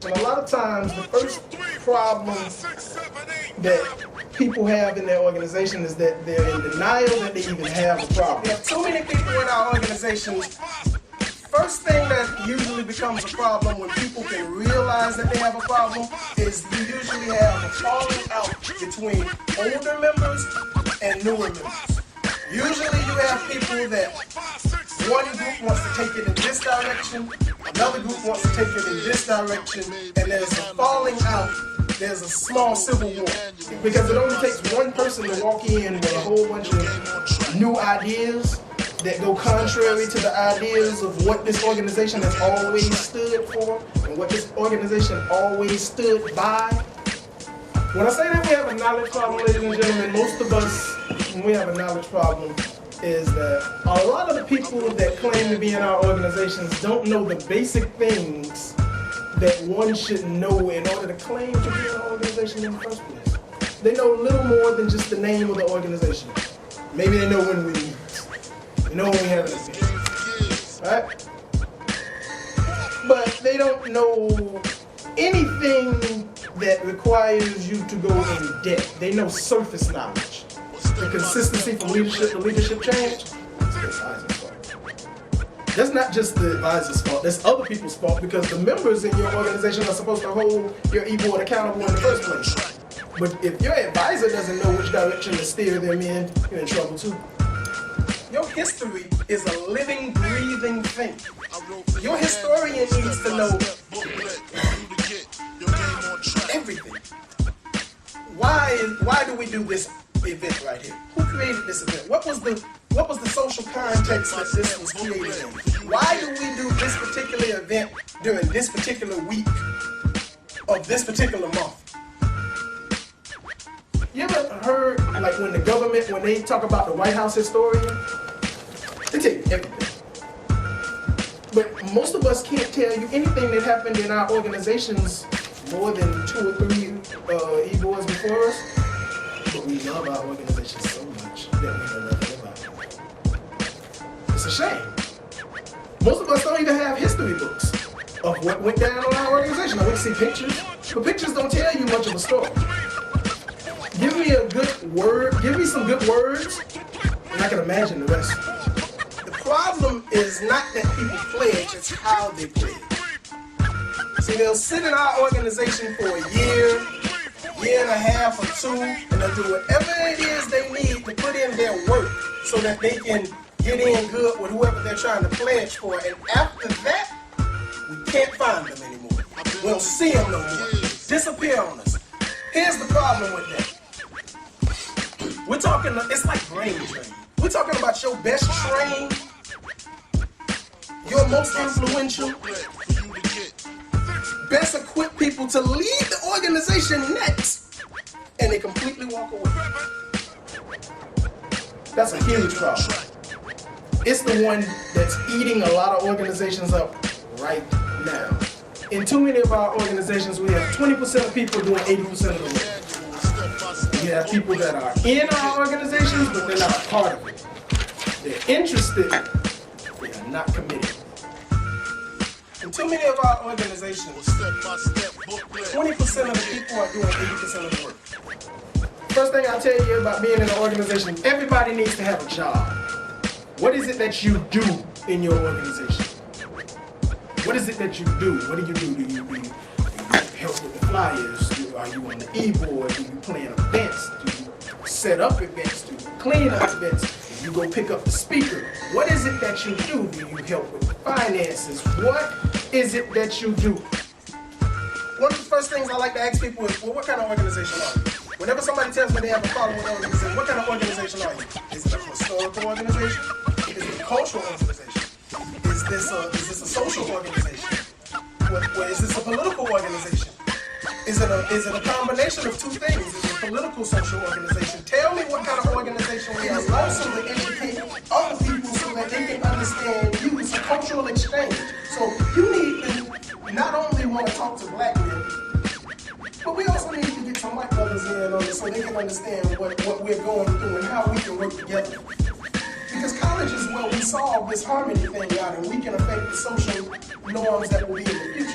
And a lot of times, the first problem that people have in their organization is that they're in denial that they even have a problem. We have too many people in our organizations. First thing that usually becomes a problem when people can realize that they have a problem is you usually have a falling out between older members and newer members. Usually you have people that one group wants to take it in this direction, another group wants to take it in this direction, and there's a falling out, there's a small civil war. Because it only takes one person to walk in with a whole bunch of new ideas that go contrary to the ideas of what this organization has always stood for and what this organization always stood by. When I say that we have a knowledge problem, ladies and gentlemen, most of us, when we have a knowledge problem, is that a lot of the people that claim to be in our organizations don't know the basic things that one should know in order to claim to be in an organization in the first place. They know little more than just the name of the organization. Maybe they know when we meet. They know when we have an event. Right? But they don't know anything that requires you to go in depth. They know surface knowledge. The consistency from leadership to leadership change, it's the advisor's fault. That's not just the advisor's fault, that's other people's fault because the members in your organization are supposed to hold your e-board accountable in the first place. But if your advisor doesn't know which direction to steer them in, you're in trouble too. Your history is a living, breathing thing. Your historian needs to know everything. Why do we do this event right here? Who created this event? What was the social context that this was created in? Why do we do this particular event during this particular week of this particular month? You ever heard, like when the government, when they talk about the White House historian, they tell you everything. But most of us can't tell you anything that happened in our organizations more than 2 or 3 e-boards before us. But we love our organization so much that we know nothing about it. It's a shame. Most of us don't even have history books of what went down in our organization. I want to see pictures, but pictures don't tell you much of a story. Give me a good word, give me some good words, and I can imagine the rest. The problem is not that people pledge, it's how they pledge. See, they'll sit in our organization for a year and a half or 2, and they'll do whatever it is they need to put in their work so that they can get in good with whoever they're trying to pledge for. And after that, we can't find them anymore. We don't see them no more. Disappear on us. Here's the problem with that. We're talking, it's like brain training. We're talking about your best trained, your most influential, best equipped people to lead the organization next, and they completely walk away. That's a huge problem. It's the one that's eating a lot of organizations up right now. In too many of our organizations, we have 20% of people doing 80% of the work. We have people that are in our organizations, but they're not a part of it. They're interested, they are not committed. In too many of our organizations, 20% of the people are doing 80% of the work. First thing I'll tell you about being in an organization, everybody needs to have a job. What is it that you do in your organization? What is it that you do? What do? Do you help with the flyers? Are you on the e-board? Do you plan events? Do you set up events? Do you clean up events? Do you go pick up the speaker? What is it that you do? Do you help with the finances? What is it that you do? One of the first things I like to ask people is, well, what kind of organization are you? Whenever somebody tells me they have a problem with an organization, what kind of organization are you? Is it a historical organization? Is it a cultural organization? Is this a social organization? Is this a political organization? Is it a combination of 2 things? Is it a political social organization? Tell me what kind of organization we are. Also to educate other people so that they can understand you. It's a cultural exchange. So you need to not only want to talk to black men, but we also need to get some white brothers in on it so they can understand what we're going through and how we can work together. Because college is where we solve this harmony thing out and we can affect the social norms that will be in the future.